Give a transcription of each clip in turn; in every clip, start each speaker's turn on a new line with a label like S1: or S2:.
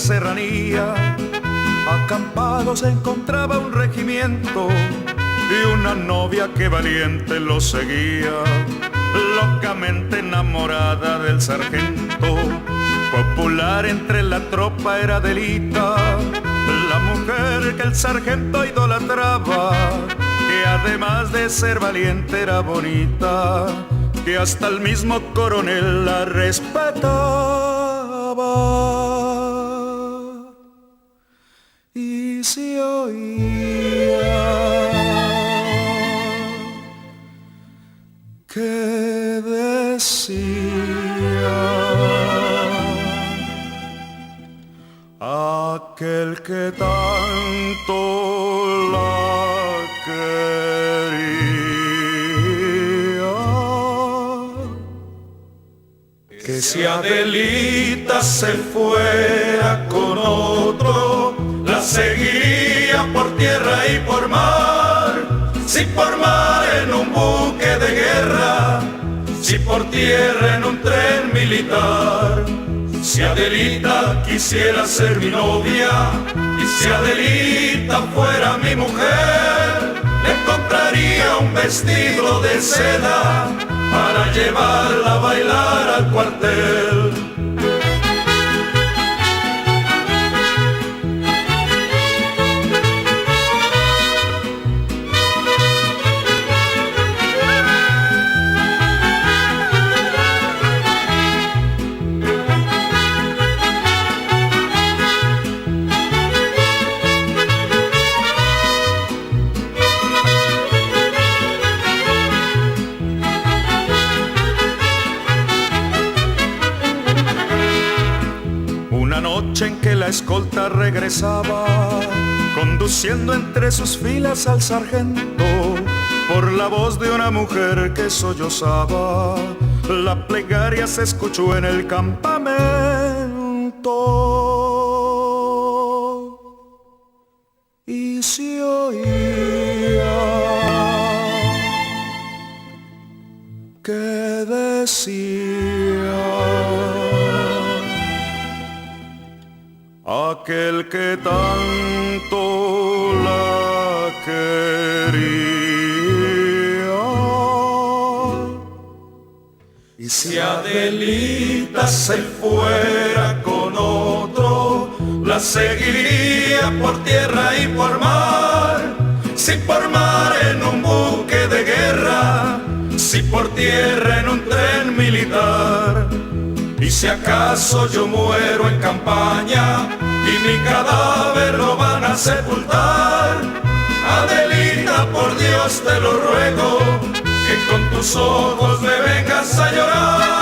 S1: serranía, acampado se encontraba un regimiento y una novia que valiente lo seguía, locamente enamorada del sargento. Popular entre la tropa era Adelita, la mujer que el sargento idolatraba, que además de ser valiente era bonita, que hasta el mismo coronel la respetaba. Y se oía que decía aquel que tanto la quería, que si Adelita se fuera con otro, la seguía por tierra y por mar, si por mar en un buque de guerra, si por tierra en un tren militar. Si Adelita quisiera ser mi novia y si Adelita fuera mi mujer, le compraría un vestido de seda para llevarla a bailar al cuartel. En que la escolta regresaba, conduciendo entre sus filas al sargento, por la voz de una mujer que sollozaba, la plegaria se escuchó en el campamento y se oía que decía aquel que tanto la quería. Y si Adelita se fuera con otro, la seguiría por tierra y por mar, si por mar en un buque de guerra, si por tierra en un tren militar. Y si acaso yo muero en campaña y mi cadáver lo van a sepultar, Adelita, por Dios te lo ruego, que con tus ojos me vengas a llorar.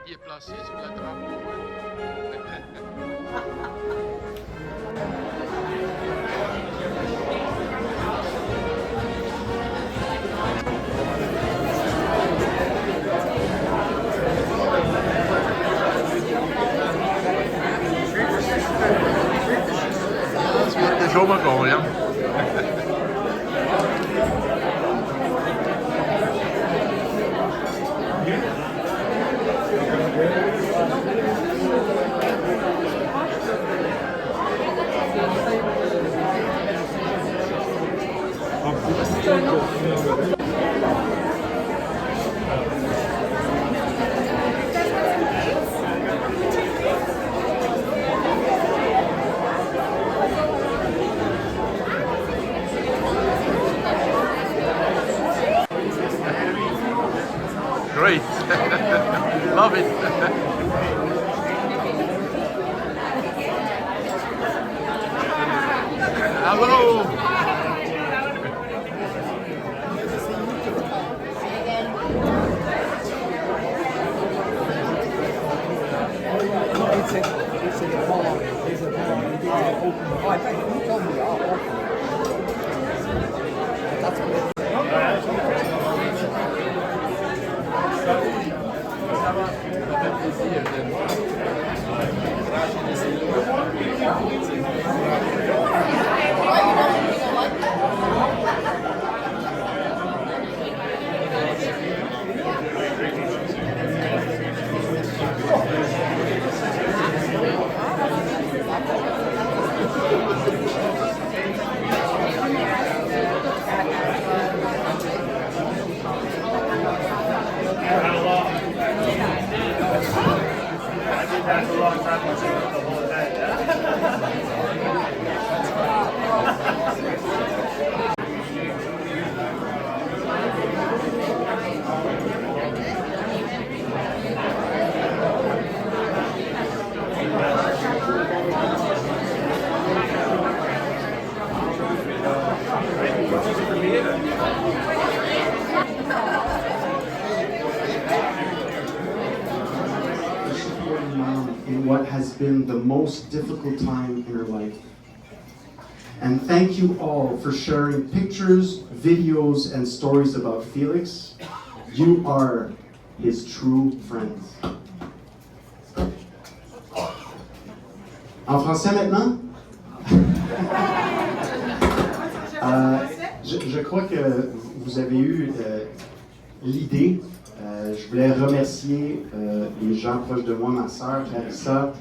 S2: pieds placés sur la drapeau. Het is zomaar komen, ja. Great. Love it. Hello.
S3: In what has been the most difficult time in her life. And thank you all for sharing pictures, videos, and stories about Felix. You are his true friends. En français maintenant? Je crois que vous avez eu l'idée. Je voulais remercier les gens proches de moi, ma sœur Clarissa,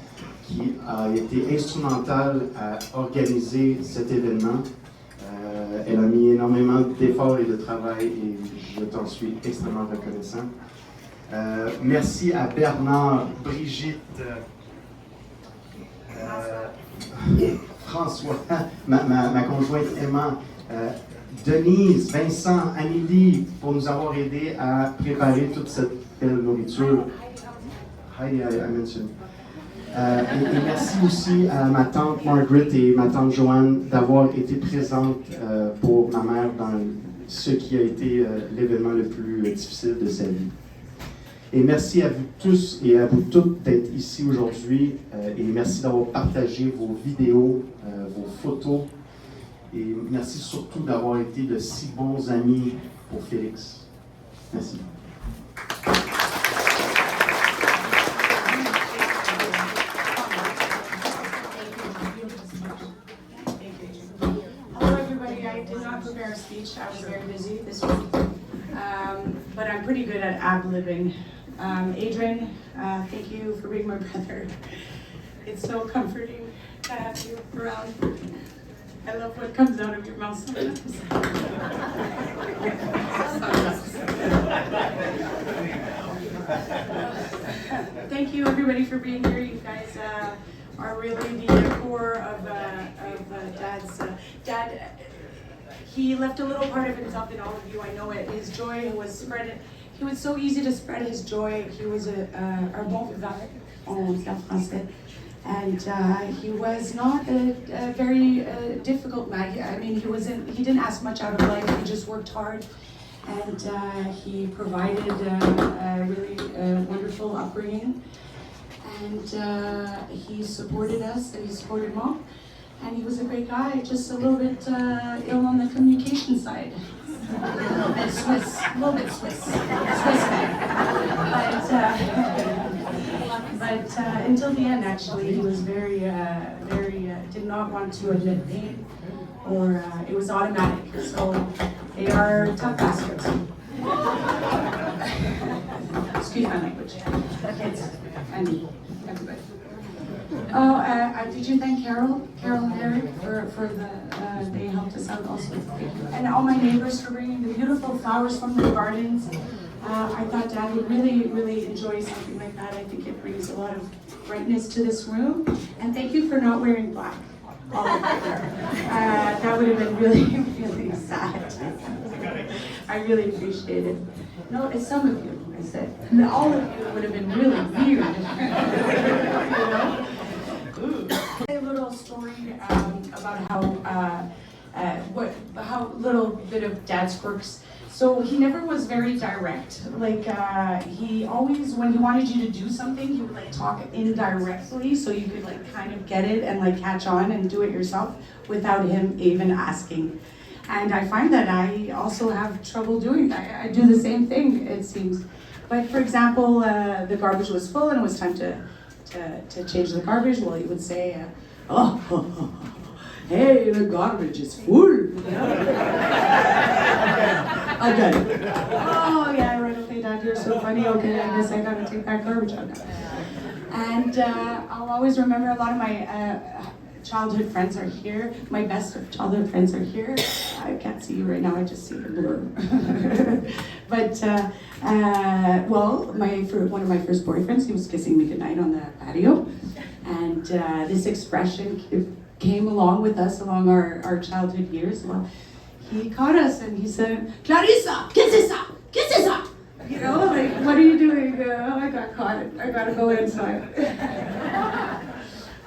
S3: qui a été instrumentale à organiser cet événement. Elle a mis énormément d'efforts et de travail et je t'en suis extrêmement reconnaissant. Merci à Bernard, Brigitte, François, ma conjointe Emma, Denise, Vincent, Amélie, pour nous avoir aidés à préparer toute cette belle nourriture. Heidi, I mentioned. Et merci aussi à ma tante Margaret et ma tante Joanne d'avoir été présentes pour ma mère dans ce qui a été l'événement le plus difficile de sa vie. Et merci à vous tous et à vous toutes d'être ici aujourd'hui et merci d'avoir partagé vos vidéos, vos photos. Et merci surtout d'avoir été de si bons amis pour Félix. Merci.
S4: Hello everybody, I did not prepare a speech. I was very busy this week. But I'm pretty good at ad-libbing. Adrian, thank you for being my brother. It's so comforting to have you around. I love what comes out of your mouth sometimes. Thank you everybody for being here. You guys are really the core of Dad's. Dad, he left a little part of himself in all of you. I know it. His joy was spread. He was so easy to spread his joy. He was un bon vivant en français. And he was not a very difficult man. I mean, he didn't ask much out of life. He just worked hard, and he provided a really wonderful upbringing. And he supported us, and he supported Mom. And he was a great guy, just a little bit ill on the communication side. A little bit Swiss man. But until the end, actually, he was very, did not want to admit pain, or it was automatic. So they are tough bastards. Excuse my language. Kids and everybody. Oh, did you thank Carol and Eric for the, they helped us out also. And all my neighbors for bringing the beautiful flowers from the gardens. I thought Dad would really enjoy something like that. I think it brings a lot of brightness to this room. And thank you for not wearing black all over there. That would have been really sad. I really appreciate it. No, it's some of you, I said. And all of you would have been really weird. You know? A little story about how little bit of Dad's quirks. So he never was very direct. Like he always, when he wanted you to do something, he would like talk indirectly, so you could like kind of get it and like catch on and do it yourself without him even asking. And I find that I also have trouble doing that. I do the same thing, it seems. But for example, the garbage was full and it was time to change the garbage. Well, he would say, hey, the garbage is full. Again. Oh, yeah, right, okay, Dad, you're so funny. Okay, I guess I gotta take that garbage out now. And I'll always remember a lot of my childhood friends are here. My best of childhood friends are here. I can't see you right now, I just see the blur. But, well, one of my first boyfriends, he was kissing me goodnight on the patio. And this expression came along with us along our childhood years. Well, he caught us and he said, "Clarissa, ¿qué es esa? ¿Qué es esa?" You know, like, what are you doing? Oh, I got caught. I gotta go inside.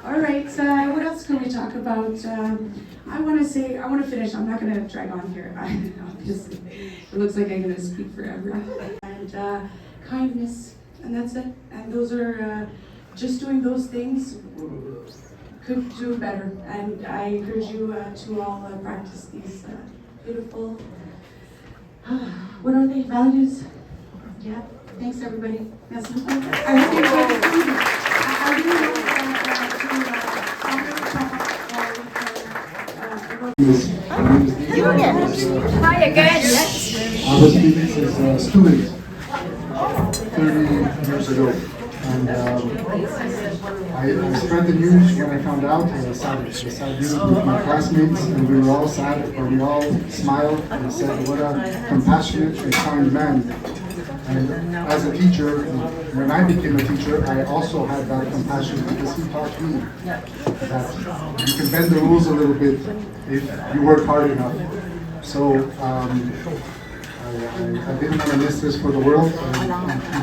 S4: All right, what else can we talk about? I want to finish. I'm not going to drag on here. Obviously, it looks like I'm going to speak forever. And kindness, and that's it. And those are just doing those things could do better. And I encourage you to all practice these beautiful, what are they, values? Yeah, thanks everybody. Merci beaucoup. I hope you enjoyed the food. I really hope
S5: Hi again.
S6: I was Felix as a student 30 years ago, and I spread the news when I found out. I sat with my classmates, and we were all sad, but we all smiled and said, "What a compassionate and kind man." And as a teacher, when I became a teacher, I also had that compassion because he taught me that you can bend the rules a little bit if you work hard enough. So I didn't want to miss this for the world, and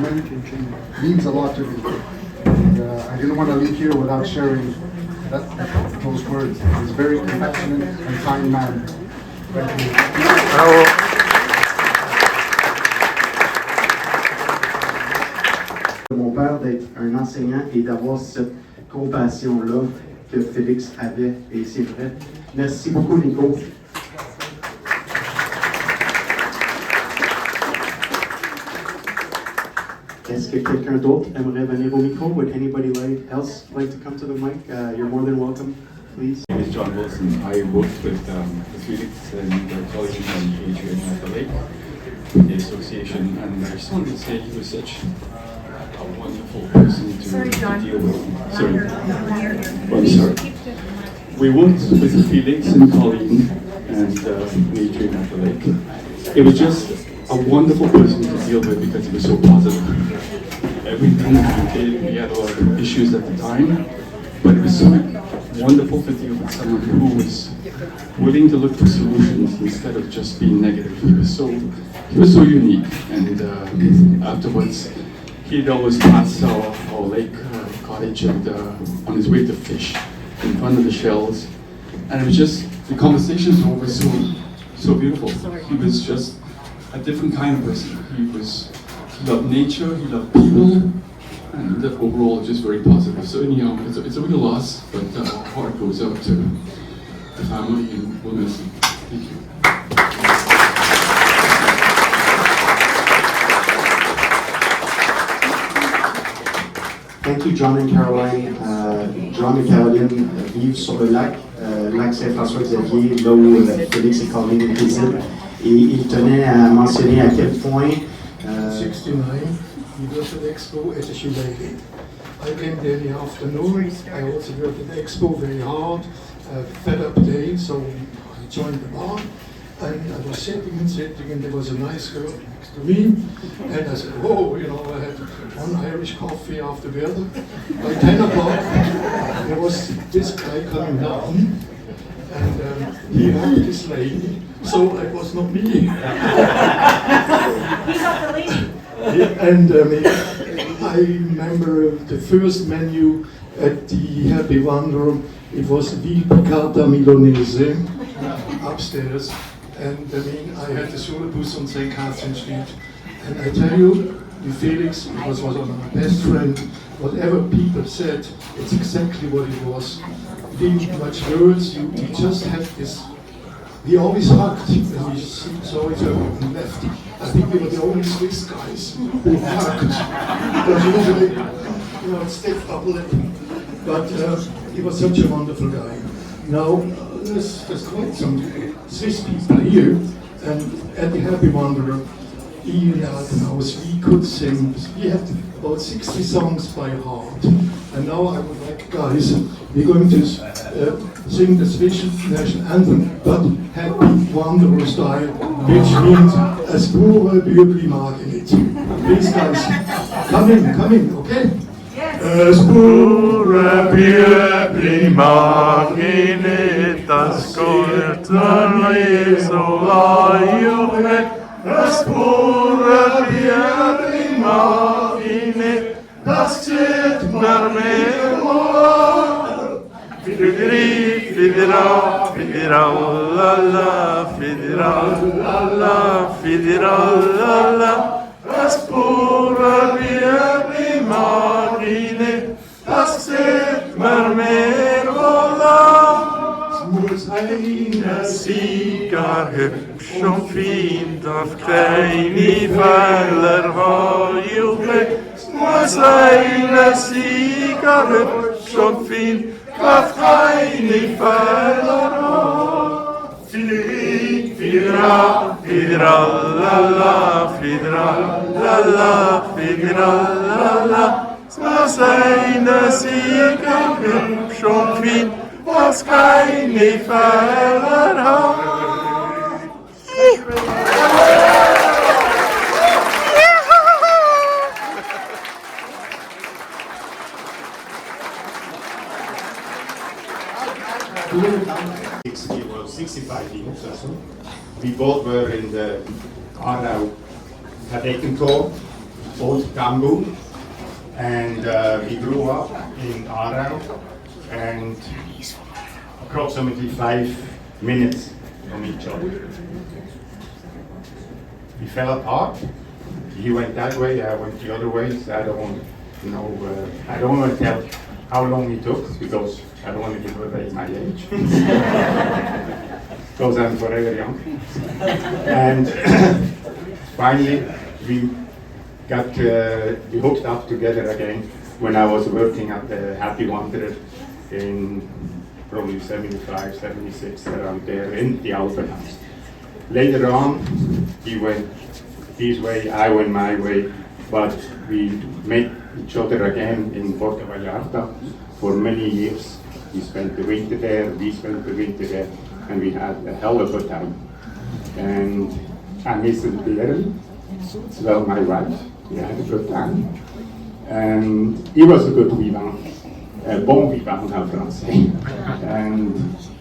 S6: it means a lot to me. And I didn't want to leave here without sharing those words. He's a very compassionate and kind man. Thank you.
S3: Mon père d'être un enseignant et d'avoir cette compassion-là que Félix avait, et c'est vrai. Merci beaucoup, Nico. Est-ce que quelqu'un d'autre aimerait venir au micro? Would anybody else like to come to the mic? You're more than welcome, please.
S7: My name is John Wilson. I worked with Felix and Colin and Adrian at the Lake, the association, and I just wanted to say he was such a wonderful person to deal with. Sorry. I'm sorry. We worked with Felix and Colleen and Adrian at the Lake. It was just a wonderful person to deal with because he was so positive. Everything he did, we had a lot of issues at the time, but it was so wonderful to deal with someone who was willing to look for solutions instead of just being negative. He was so unique, and afterwards, he'd always pass our lake cottage and on his way to fish in front of the shells, and it was just, the conversations were always so beautiful. He was just a different kind of person. He loved nature, he loved people, and overall just very positive. So anyhow, it's a real loss, but our heart goes out to the family and we'll miss him. Thank you.
S3: Thank you, John and Caroline. John et Caroline vivent sur le lac, lac Saint-François-Xavier, là où Félix et Caroline résident. Et il tenait à mentionner à quel point
S6: 69, he was at the expo at the Chile. I came there in the afternoon. I also worked at the expo very hard, fed up day, so I joined the bar. And I was sitting, and there was a nice girl next to me. And I said, "Oh, you know, I had one Irish coffee after the other." By 10 o'clock, there was this guy coming down, and he hugged this lady, so it was not me.
S5: He got the lady.
S6: And I remember the first menu at the Happy Wanderer. It was veal piccata milanese upstairs. And I had the Surabus on St. Catherine Street. And I tell you, Felix was one of my best friends. Whatever people said, it's exactly what it was. He didn't need much words, he just had this. He always hugged, and we saw each other and left. I think we were the only Swiss guys who hugged. Because usually, it's stiff upper lip. But he was such a wonderful guy. Now, there's quite some Swiss people here, and at the Happy Wanderer, Ian Altenhaus,
S8: could sing. He had about 60 songs by heart. And now I would like, guys, we're going to sing the Swiss national anthem, but Happy Wanderer style, which means Es pure Bürgli mag ich nicht. Please, guys, come in, okay? Es pure
S1: Bürgli mag ich nicht, das Gold mir so leid. Es pure Bürgli mag ich nicht, das zieht mir mehr wohl. Fidira, fidira, la la, fidira, la la, fidira, la la. Es pure Bürgli mag ich nicht, das zieht mir mehr wohl. Muss eine Sieger hübsch und fein, darf keine Fehler heucheln. Muss eine Sieger hübsch und fein, darf keine Fehler heucheln. Fidra, fidra, la la, fidra, la la, fidra, la la. Muss eine Sieger hübsch und fein, was keine Fehler hat.
S3: He was 65 years or so. We both were in the Aarau Kadetenkorps, Old Kambu, and we grew up in Aarau, and approximately 5 minutes from each other. We fell apart. He went that way, I went the other way. So I don't want to know. I don't want to tell how long it took because I don't want to give away my age. Because I'm forever young. And finally, we got we hooked up together again when I was working at the Happy Wanderer in probably 75, 76, around there in the Albert House. Later on, he went his way, I went my way, but we met each other again in Puerto Vallarta for many years. He spent the winter there, we spent the winter there, and we had a hell of a time. And I miss it dearly, as well my wife, we had a good time. And he was a good vivant. Bon vivant en français. And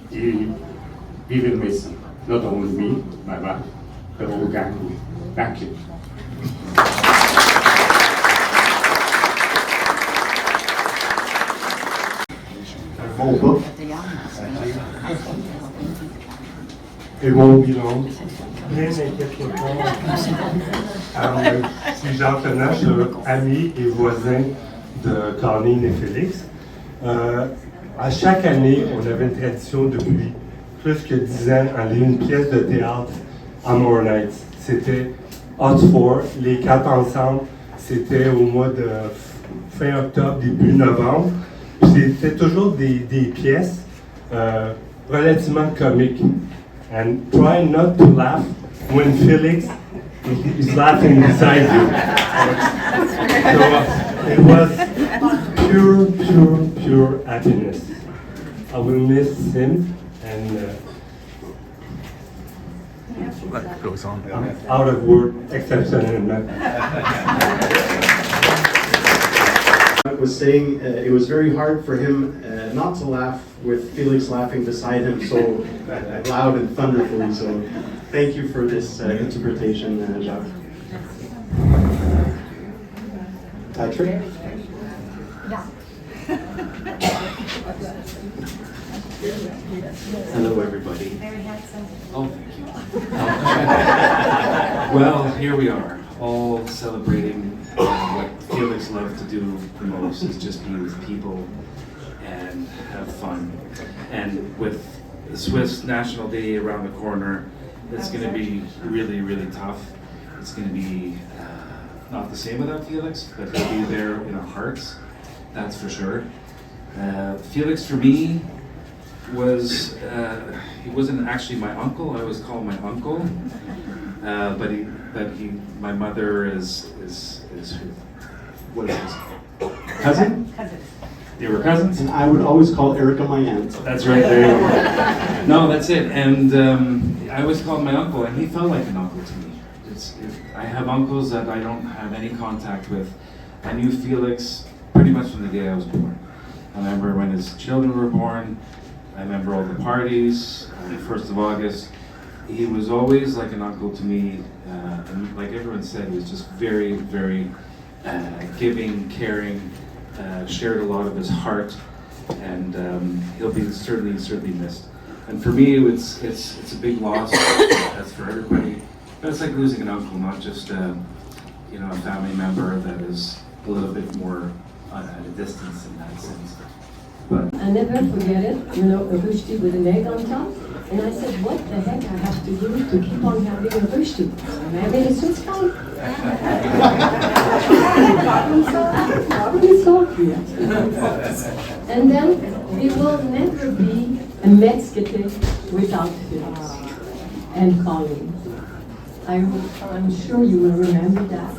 S3: we will miss him. Not only me, my wife, the whole gang. Thank you.
S8: Mon book. It won't be long. Rien n'inquiète pas. Je suis Jean Fenard, je suis ami et voisin de Colleen et Félix. À chaque année, on avait une tradition depuis plus que 10 ans, à lire une pièce de théâtre à More Nights. C'était Hot Four, les 4 ensemble. C'était au mois de fin octobre, début novembre. C'était toujours des pièces relativement comiques. And try not to laugh when Felix is laughing beside you. So it was pure happiness. I will miss him and
S2: Life goes on.
S8: I'm out of word, exceptionnellement.
S3: I was saying it was very hard for him not to laugh with Felix laughing beside him so loud and thunderfully. So thank you for this interpretation, Jacques. Patrick?
S9: Hello, everybody.
S5: Very handsome.
S9: Oh, thank you. Well, here we are, all celebrating what Felix loved to do the most is just be with people and have fun. And with the Swiss National Day around the corner, it's going to be really, really tough. It's going to be not the same without Felix, but he'll be there in our hearts, that's for sure. Felix, for me, was, he wasn't actually my uncle. I was called my uncle, my mother is what is this? Cousin? You were cousins?
S3: And I would always call Erica my aunt.
S9: That's right, there you go. No, that's it. And I always called my uncle, and he felt like an uncle to me. I have uncles that I don't have any contact with. I knew Felix pretty much from the day I was born. I remember when his children were born. I remember all the parties, on the 1st of August. He was always like an uncle to me. And like everyone said, he was just very, very giving, caring, shared a lot of his heart, and he'll be certainly missed. And for me, it's a big loss. That's for everybody. But it's like losing an uncle, not just a family member that is a little bit more at a distance in that sense. But
S10: I never forget it, a rushti with an egg on top. And I said, what the heck I have to do to keep on having a rushti? I'm having a Swiss count. And then there will never be a Metzgete without Felix and Colleen. I'm sure you will remember that.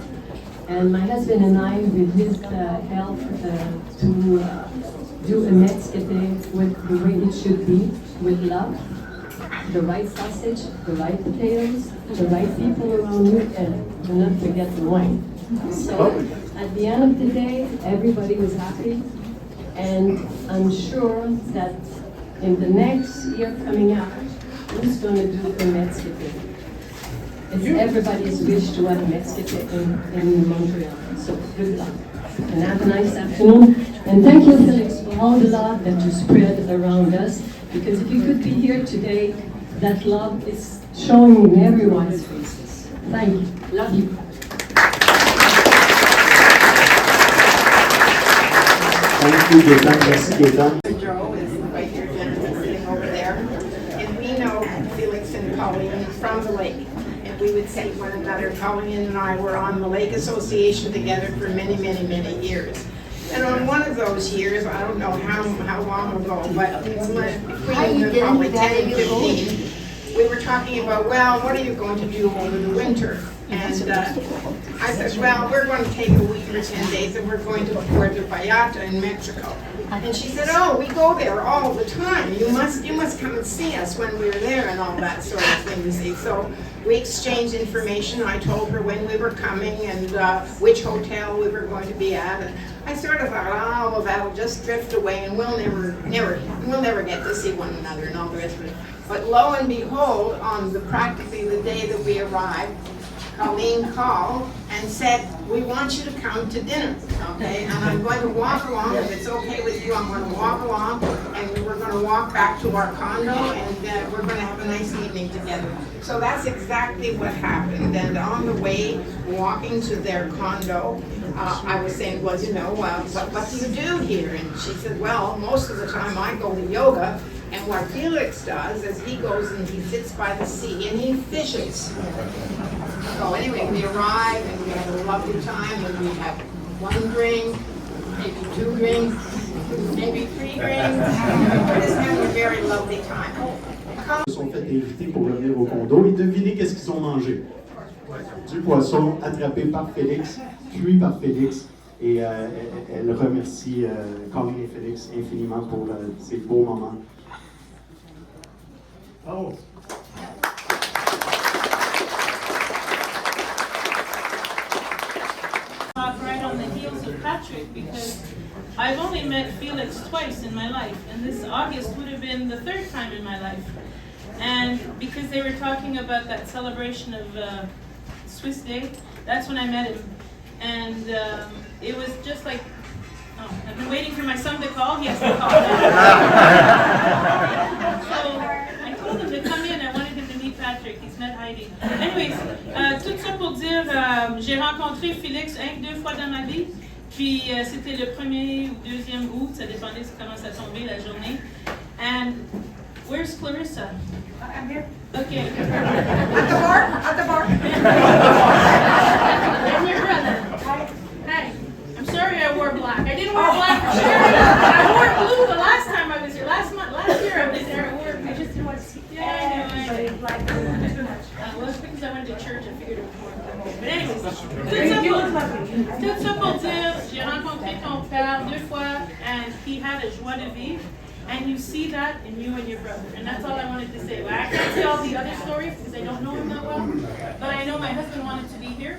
S10: And my husband and I, with his help, to do a Metzgete with the way it should be, with love, the right sausage, the right potatoes, the right people around you, and do not forget the wine. So at the end of the day, everybody was happy, and I'm sure that in the next year coming up, who's going to do a Metzgete? It's everybody's wish to have Metzgete in Montreal. So good luck. And have a nice afternoon. And thank you, Felix, for all the love that you spread around us. Because if you could be here today, that love is showing in everyone's faces. Thank you. Love you.
S3: Thank you, Gaetan. Merci, Gaetan.
S11: Joe is right here, gentleman sitting over there. And we know Felix and Colleen from the lake. And we would say to one another, Colleen and I were on the Lake Association together for many, many, many years. And on one of those years, I don't know how long ago, but between probably 10 and 15, we were talking about, well, what are you going to do over the winter? And I said, well, we're going to take a week or 10 days and we're going to Puerto Vallarta in Mexico. And she said, oh, we go there all the time. You must come and see us when we're there and all that sort of thing, you see. So we exchanged information. I told her when we were coming and which hotel we were going to be at. And I sort of thought, oh, well, that'll just drift away and we'll never get to see one another and all the rest of it. But lo and behold, on practically the day that we arrived, Colleen called and said, we want you to come to dinner, okay? And I'm going to walk along, if it's okay with you, I'm going to walk along, and we're going to walk back to our condo, and we're going to have a nice evening together. So that's exactly what happened. And on the way, walking to their condo, I was saying, well, what do you do here? And she said, well, most of the time I go to yoga. And what Felix does is he goes and he sits by the sea and he fishes. So anyway, we arrive and we have a lovely time and we have one drink, maybe 2 drinks, maybe 3 drinks. We're just having a very lovely time.
S3: Ils sont fait inviter pour revenir au condo et devinez qu'est-ce qu'ils ont mangé. Du poisson attrapé par Félix, cuit par Félix. Et elle remercie Colleen et Félix infiniment pour ces beaux moments. Oh.
S12: Right on the heels of Patrick, because I've only met Felix twice in my life, and this August would have been the 3rd time in my life. And because they were talking about that celebration of Swiss Day, that's when I met him. And it was just like, oh, I've been waiting for my son to call. He has to call now. So I told him to come in. I wanted him to meet Patrick. He's met Heidi. Anyways, tout ça pour dire, j'ai rencontré Felix 2 fois dans ma vie. Puis c'était le 1er ou 2e août, ça dépendait de comment ça tombait la journée. And where's Clarissa?
S11: I'm here.
S12: Okay.
S11: At the bar.
S12: And your brother. Hi. I'm sorry I wore black. I didn't wear black for sure. I wore blue the last time I was here. Last year I was Tout ça pour dire, j'ai rencontré ton père 2 fois, and he had a joie de vivre, and you see that in you and your brother, and that's all I wanted to say. Well, I can't say all the other stories because I don't know him that well, but I know my husband wanted to be here.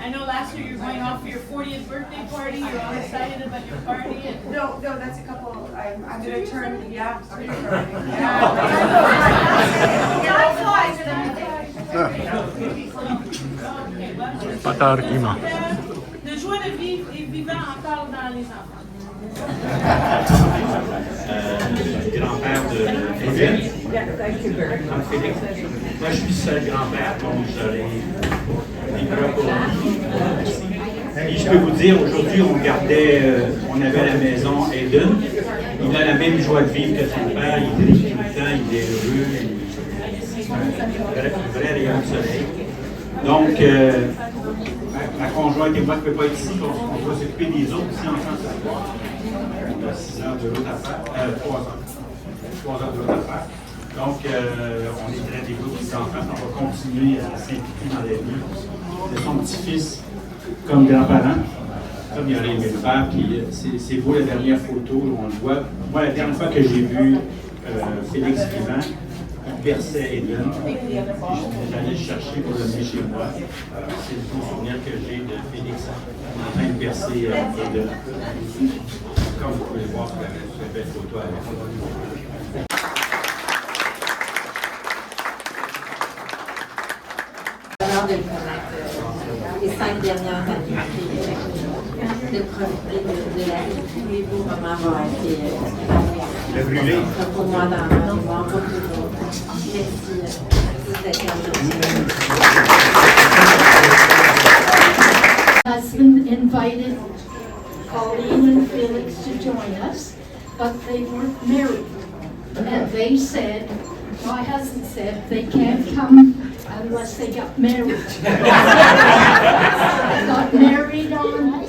S12: I know last year you're going off for your 40th birthday party. You're all excited about your party. And
S4: No, that's a couple, I'm gonna turn, yeah.
S2: Pas d'argument.
S12: de joie de vivre et vivant encore dans les enfants.
S13: Grand-père de Félix. Félix. Moi, je suis seul grand-père, donc j'allais vivre pour lui. Et je peux vous dire, aujourd'hui, on avait à la maison Aiden. Il a la même joie de vivre que son père. Il rit tout le temps, il est heureux. Un vrai rayon de soleil. Donc, ma conjointe et moi ne pouvons pas être ici, on va s'occuper des autres ici ensemble ce soir. On a 6 heures de route à faire, 3 heures. 3 heures de route à faire. Donc, on est très dégoûtés des enfants, on va continuer à s'impliquer dans la vie de son petit-fils comme grand-parent, comme il aurait aimé le faire. Puis c'est beau la dernière photo, où on le voit. Moi, la dernière fois que j'ai vu Félix vivant, il berçait Eden. J'allais le chercher pour le mener chez moi. C'est le beau souvenir que j'ai de Félix en train de bercer Eden. Comme vous pouvez le voir sur la belle photo avec.
S10: De le connaître les 5 dernières années, de profiter de la vie, tous les beaux moments vont être brûlé pour moi dans la mémoire pour toujours. Merci d'être
S5: My husband invited Colleen and Felix to join us, but they weren't married. And they said, my husband said, they can't come unless they got married. Got married on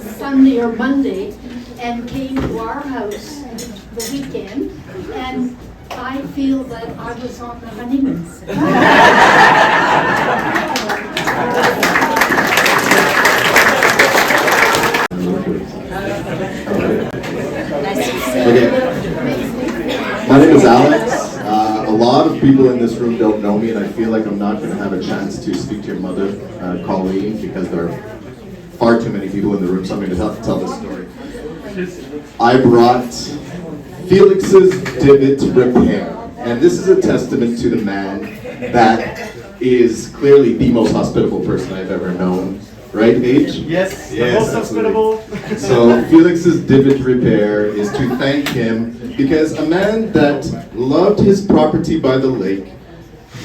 S5: Sunday or Monday and came to our house the weekend, and I feel that I was on the honeymoon.
S14: Okay. My name is Alex. A lot of people in this room don't know me, and I feel like I'm not going to have a chance to speak to your mother, Colleen, because there are far too many people in the room, so I'm going to tell this story. I brought Felix's divot repair, and this is a testament to the man that is clearly the most hospitable person I've ever known. Right, H?
S3: Yes,
S14: yes,
S3: most hospitable.
S14: So Felix's divot repair is to thank him because a man that loved his property by the lake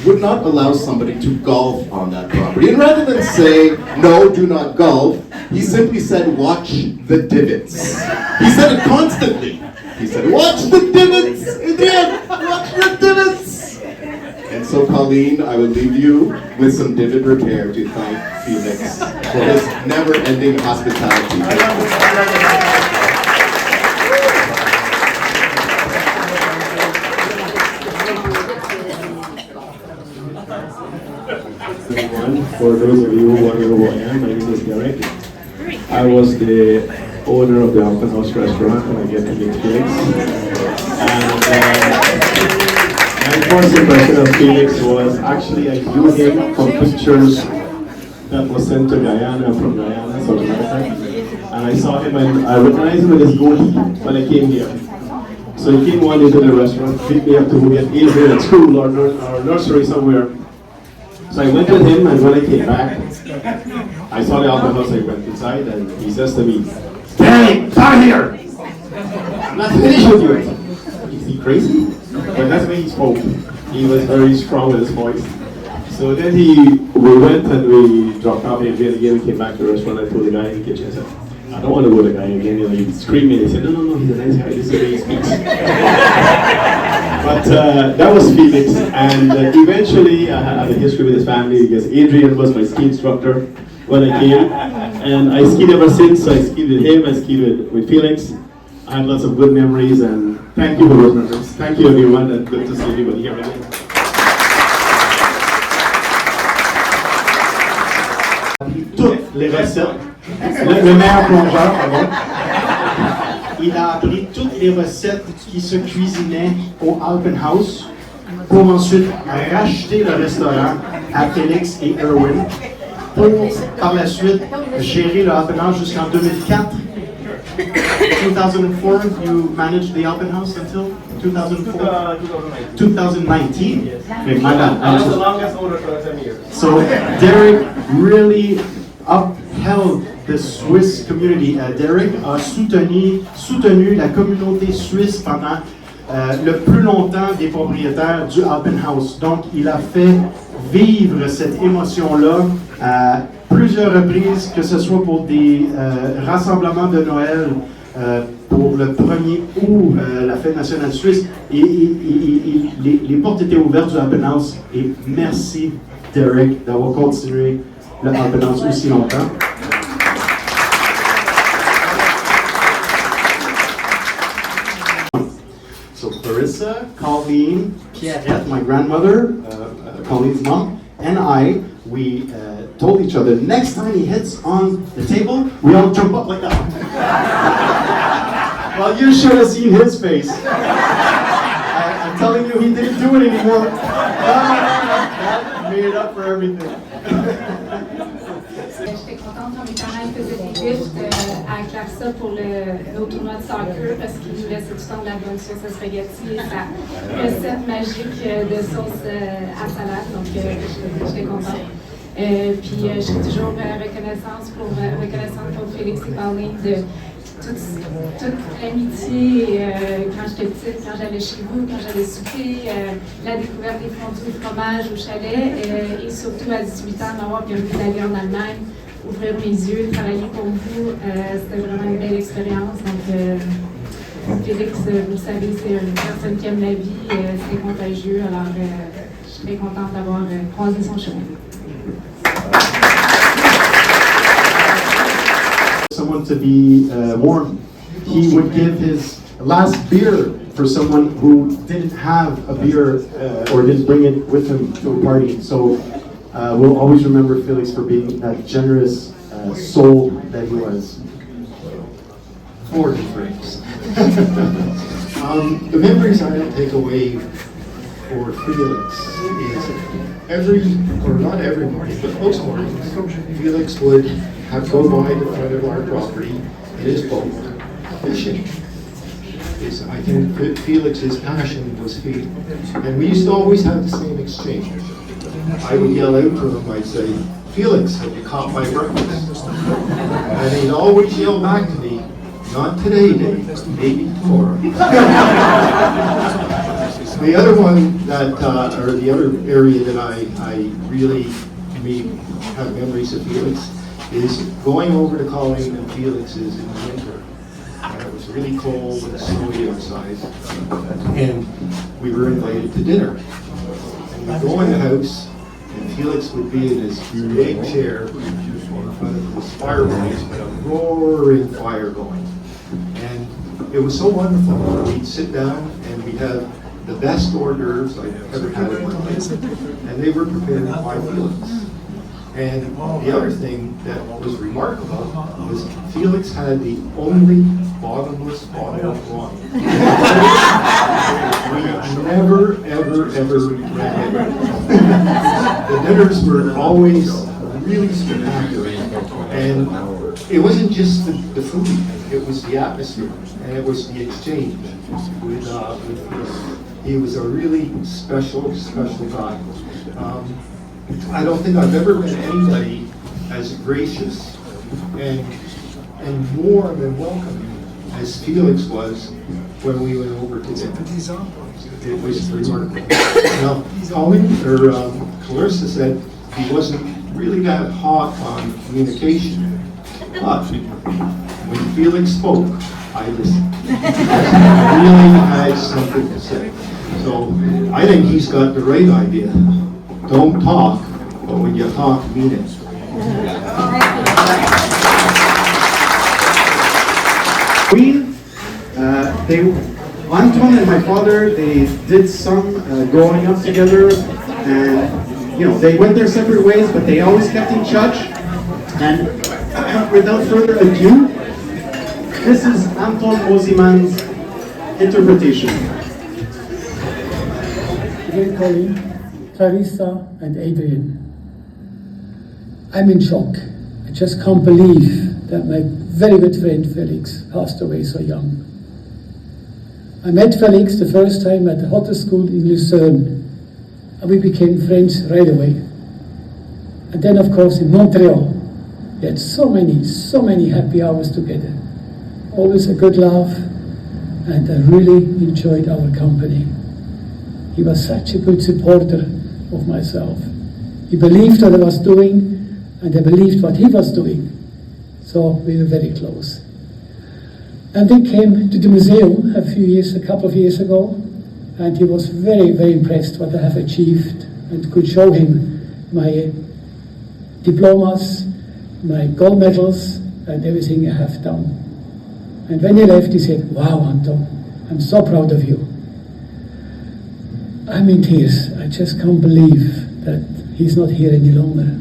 S14: would not allow somebody to golf on that property. And rather than say, no, do not golf, he simply said, watch the divots. He said it constantly. He said, watch the divots, Adrian, watch the divots. And so, Colleen, I will leave you with some divot repair to thank Felix for his never-ending hospitality.
S15: For those of you who wonder who I am, my name is Derek. I was the owner of the Open House restaurant when I get to meet Felix. And my first impression of Felix was actually I knew him from pictures that was sent to Guyana from Guyana, South America. And I saw him and I recognized him with his goatee when I came here. So he came one day to the restaurant, picked me up to get either at school or nursery somewhere. So I went with him, and when I came back, I saw the Open House. I went inside and he says to me, "Hey, come here! I'm not finished with you." Is he crazy? But that's the way he spoke. He was very strong with his voice. So then we went and we dropped off and again we came back to the restaurant. I told the guy in the kitchen, I said, "I don't want to go to the guy again." You know, he's screaming. He said, no, he's a nice guy. This is the way he speaks. But that was Felix, and eventually I had a history with his family because Adrian was my ski instructor when I came, and I skied ever since. I skied with him, I skied with Felix. I have lots of good memories, and thank you for those memories. Thank you everyone, and good to see everybody here again.
S3: Toutes les recettes
S6: Le meilleur plongeur, pardon. Il a appris toutes les recettes qui se cuisinaient au Alpenhaus pour ensuite racheter le restaurant à Felix et Erwin pour par la suite gérer le Alpenhaus jusqu'en 2004. 2004, you managed the Alpenhaus until 2004? 2019. Okay, my bad.
S15: I was the longest owner for 10 years.
S6: So Derek really upheld the Swiss community. Derek a soutenu la communauté suisse pendant le plus longtemps des propriétaires du Alpenhaus. Donc, il a fait vivre cette émotion-là à plusieurs reprises, que ce soit pour des rassemblements de Noël, pour le 1er août, la fête nationale suisse. Les portes étaient ouvertes du Alpenhaus. Et merci, Derek, d'avoir continué le Alpenhaus aussi longtemps. So Clarissa, Colleen, Pierrette, my grandmother, Colleen's mom, and we told each other, next time he hits on the table, we all jump up like that. Well, you should have seen his face. I'm telling you, he didn't do it anymore. That made up for everything.
S16: J'étais contente quand mes parents faisaient des gifts à Clarissa pour nos tournois de soccer parce qu'ils nous laissaient tout le temps de la bonne sauce à spaghetti et sa recette magique de sauce à salade. Donc, j'étais contente. Puis, je suis toujours reconnaissante pour Félix et Pauline de toute l'amitié quand j'étais petite, quand j'allais chez vous, quand j'allais souper, la découverte des fondus de fromage au chalet et surtout à 18 ans m'avoir permis d'aller en Allemagne, ouvrir mes yeux, travailler pour vous. C'était vraiment une belle expérience. Donc, Félix, vous le savez, c'est une personne qui aime la vie, c'est contagieux. Alors, je suis très contente d'avoir croisé son chemin.
S6: Someone to be warm. He would give his last beer for someone who didn't have a beer or didn't bring it with him to a party. So we'll always remember Felix for being that generous soul that he was.
S17: 40 drinks. The memories I'll take away for Felix is not every morning, but most mornings, Felix would have go by the front of our property in his boat, fishing. I think Felix's passion was fishing. And we used to always have the same exchange. I would yell out to him, I'd say, Felix, have you caught my breakfast? And he'd always yell back to me, not today, Dave, maybe tomorrow. The other one or the other area that I really have memories of Felix is going over to Colleen and Felix's in the winter. And it was really cold and snowy outside. And we were invited to dinner. And we'd go in the house, and Felix would be in his big chair in front of this fireplace with a roaring fire going. And it was so wonderful. We'd sit down and we'd have the best hors d'oeuvres I've ever had in my life. And they were prepared by Felix. And the other thing that was remarkable was Felix had the only bottomless bottle of wine. We never, ever ran it. The dinners were always really spectacular. And it wasn't just the food, it was the atmosphere, and it was the exchange with Felix. He was a really special guy. I don't think I've ever met anybody as gracious and warm and welcoming as Felix was when we went over to dinner. It was remarkable. Now, Clarissa said he wasn't really that hot on communication, but when Felix spoke, I listened. He really had something to say. So I think he's got the right idea. Don't talk, but when you talk, mean it.
S3: Antoine and my father, they did some growing up together, and they went their separate ways, but they always kept in touch. And without further ado, this is Anton Hausermann's interpretation.
S18: Dear Colleen, Clarissa, and Adrian, I'm in shock. I just can't believe that my very good friend Felix passed away so young. I met Felix the first time at the hotel school in Lucerne, and we became friends right away. And then, of course, in Montreal, we had so many happy hours together. Always a good laugh, and I really enjoyed our company. He was such a good supporter of myself. He believed what I was doing, and I believed what he was doing. So we were very close. And he came to the museum a couple of years ago, and he was very impressed what I have achieved, and could show him my diplomas, my gold medals, and everything I have done. And when he left, he said, "Wow, Anton, I'm so proud of you." I'm in tears. I just can't believe that he's not here any longer.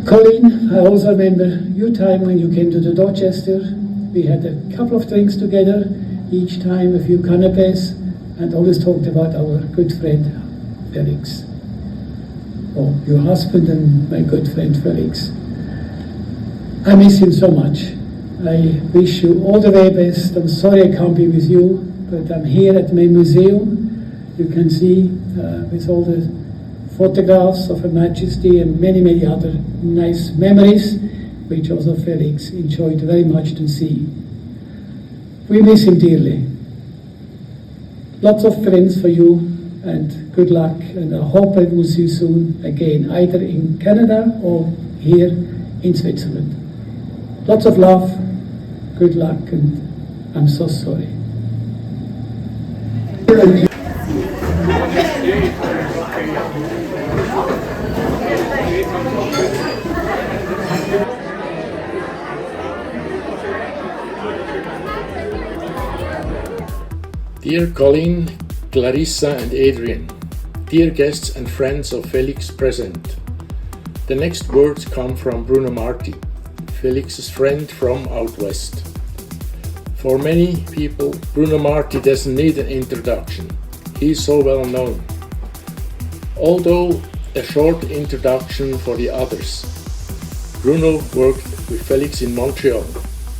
S18: Colleen, I also remember your time when you came to the Dorchester. We had a couple of drinks together, each time a few canapes, and always talked about our good friend Felix. Oh, your husband and my good friend Felix. I miss him so much. I wish you all the very best. I'm sorry I can't be with you, but I'm here at my museum. You can see with all the photographs of Her Majesty and many other nice memories, which also Felix enjoyed very much to see. We miss him dearly. Lots of friends for you, and good luck, and I hope I will see you soon again, either in Canada or here in Switzerland. Lots of love, good luck, and I'm so sorry.
S2: Dear Colleen, Clarissa and Adrian, dear guests and friends of Felix present, the next words come from Bruno Marti, Felix's friend from out west. For many people, Bruno Marti doesn't need an introduction. He's so well known. Although a short introduction for the others. Bruno worked with Felix in Montreal,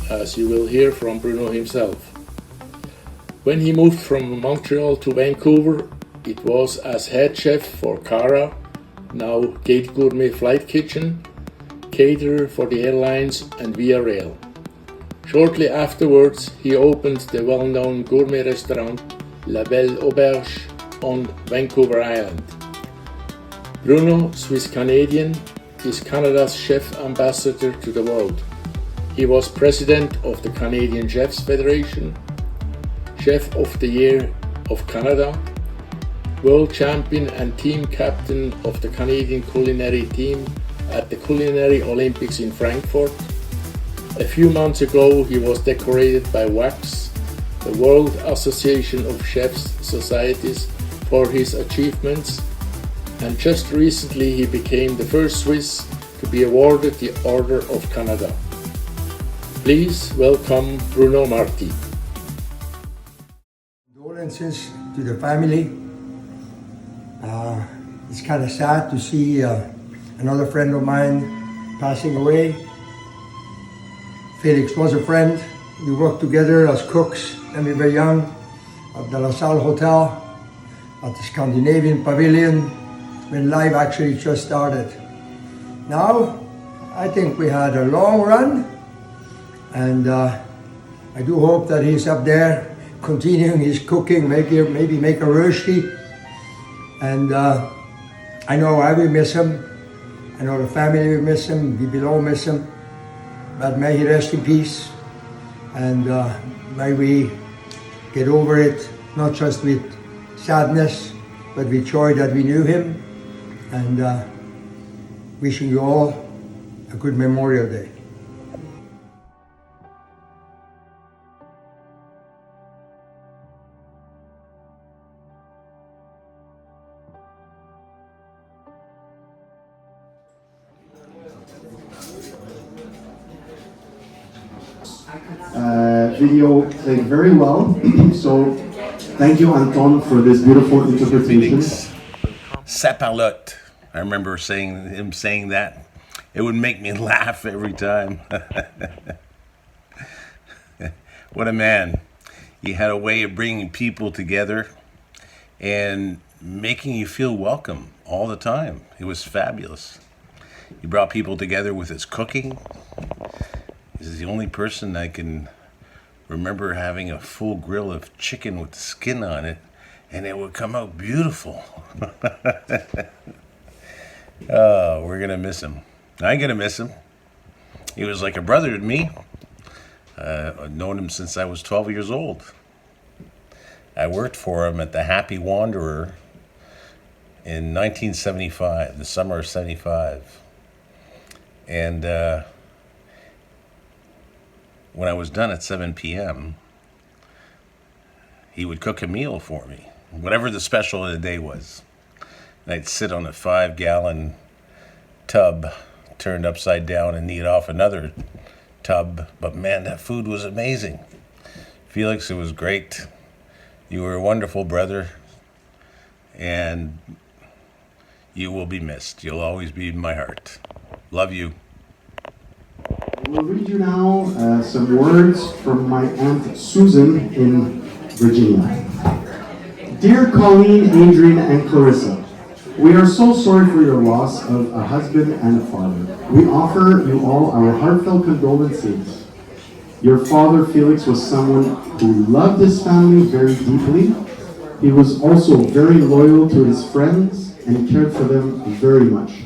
S2: as you will hear from Bruno himself. When he moved from Montreal to Vancouver, it was as head chef for Cara, now Gate Gourmet Flight Kitchen, caterer for the airlines and Via Rail. Shortly afterwards, he opened the well-known gourmet restaurant La Belle Auberge on Vancouver Island. Bruno, Swiss-Canadian, is Canada's chef ambassador to the world. He was president of the Canadian Chefs Federation, Chef of the Year of Canada, world champion and team captain of the Canadian culinary team at the Culinary Olympics in Frankfurt. A few months ago, he was decorated by WACS, the World Association of Chefs Societies, for his achievements, and just recently he became the first Swiss to be awarded the Order of Canada. Please welcome Bruno Marti.
S19: Condolences to the family. It's kind of sad to see another friend of mine passing away. Felix was a friend. We worked together as cooks when we were young at the La Salle Hotel, at the Scandinavian Pavilion, when life actually just started. Now, I think we had a long run, and I do hope that he's up there continuing his cooking, maybe make a rösti. And I know I will miss him. I know the family will miss him. We will all miss him. But may he rest in peace. And may we get over it, not just with sadness, but with joy that we knew him. And wishing you all a good Memorial Day.
S3: video played very well. So thank you, Anton, for this beautiful interpretation.
S20: Saparlotte. I remember him saying that. It would make me laugh every time. What a man. He had a way of bringing people together and making you feel welcome all the time. It was fabulous. He brought people together with his cooking. He's the only person I can remember having a full grill of chicken with the skin on it, and it would come out beautiful. Oh, we're gonna miss him. I'm gonna miss him. He was like a brother to me. I've known him since I was 12 years old. I worked for him at the Happy Wanderer in 1975, the summer of 75. And when I was done at 7 p.m., he would cook a meal for me, whatever the special of the day was. And I'd sit on a 5-gallon tub turned upside down and eat off another tub. But man, that food was amazing. Felix, it was great. You were a wonderful brother, and you will be missed. You'll always be in my heart. Love you.
S3: We'll read you now some words from my Aunt Susan in Virginia. Dear Colleen, Adrian, and Clarissa, we are so sorry for your loss of a husband and a father. We offer you all our heartfelt condolences. Your father, Felix, was someone who loved his family very deeply. He was also very loyal to his friends and cared for them very much.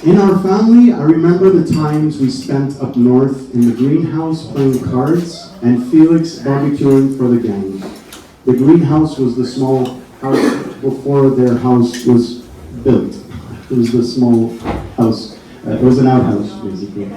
S3: In our family, I remember the times we spent up north in the greenhouse playing cards and Felix barbecuing for the gang. The greenhouse was the small house before their house was built. It was the small house. It was an outhouse, basically.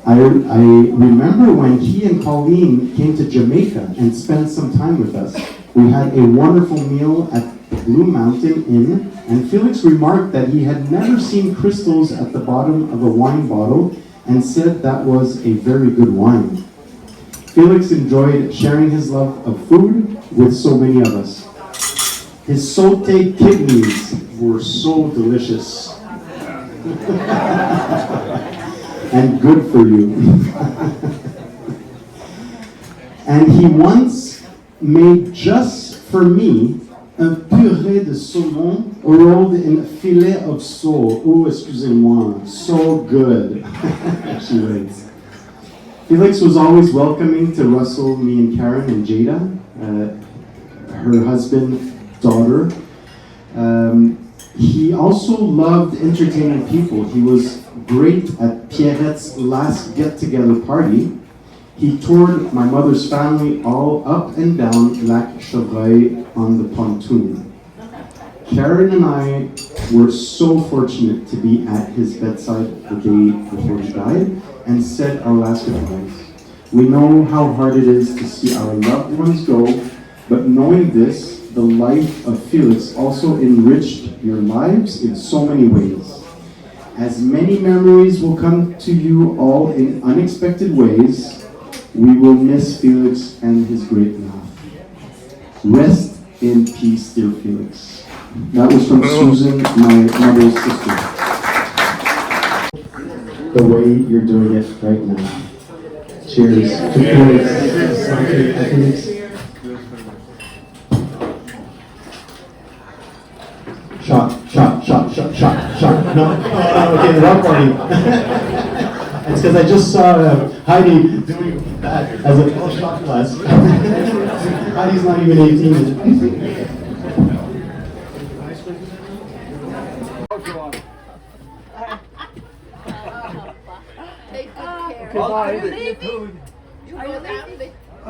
S3: I remember when he and Colleen came to Jamaica and spent some time with us. We had a wonderful meal at Blue Mountain Inn, and Felix remarked that he had never seen crystals at the bottom of a wine bottle and said that was a very good wine. Felix enjoyed sharing his love of food with so many of us. His sauteed kidneys were so delicious. And good for you. And he once made just for me un purée de saumon rolled in filet of sole. Oh, excusez-moi, so good. She writes. Felix was always welcoming to Russell, me, and Karen, and Jada, her husband, daughter. He also loved entertaining people. He was great at Pierrette's last get-together party. He toured my mother's family all up and down Lac Chevreuil on the pontoon. Karen and I were so fortunate to be at his bedside the day before he died and said our last goodbyes. We know how hard it is to see our loved ones go, but knowing this, the life of Felix also enriched your lives in so many ways. As many memories will come to you all in unexpected ways, we will miss Felix and his great laugh. Rest in peace, dear Felix. That was from Susan, my mother's sister. The way you're doing it right now. Cheers to Felix. Shot. No, okay, the wrong party. It's because I just saw Heidi doing that as a full shot glass. Heidi's not even 18.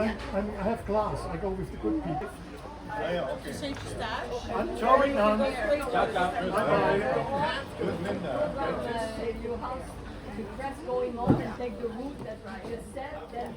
S19: I have class. I go with the good people. I'm sorry,
S5: If you have the press going on and take the route that I just said, then